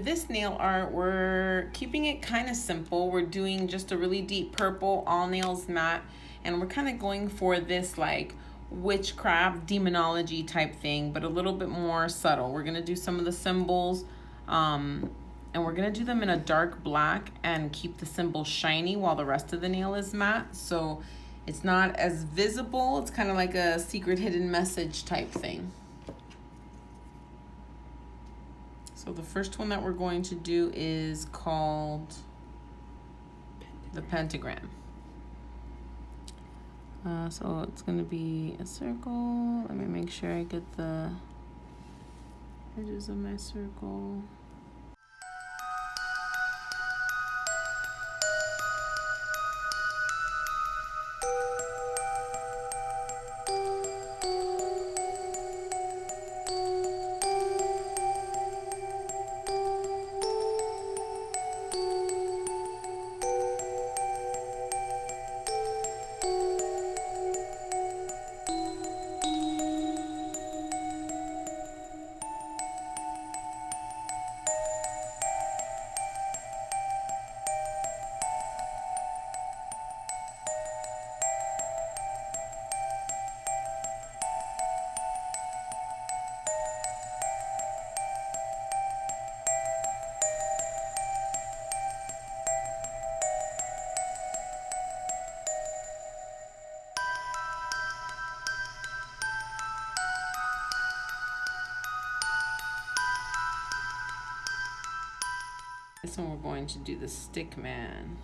This nail art, we're keeping it kind of simple. We're doing just a really deep purple all nails matte, and we're kind of going for this like witchcraft demonology type thing, but a little bit more subtle. We're gonna do some of the symbols, and we're gonna do them in a dark black and keep the symbol shiny while the rest of the nail is matte, so it's not as visible. It's kind of like a secret hidden message type thing. So the first one that we're going to do is called the pentagram. So it's going to be a circle. Let me make sure I get the edges of my circle. This one we're going to do the stick man.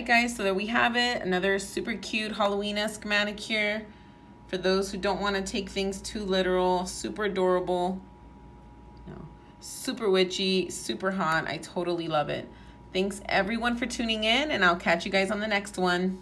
right, guys, so there we have it. Another super cute Halloween-esque manicure. For those who don't want to take things too literal, super adorable. No, super witchy, super hot. I totally love it. Thanks everyone for tuning in, and I'll catch you guys on the next one.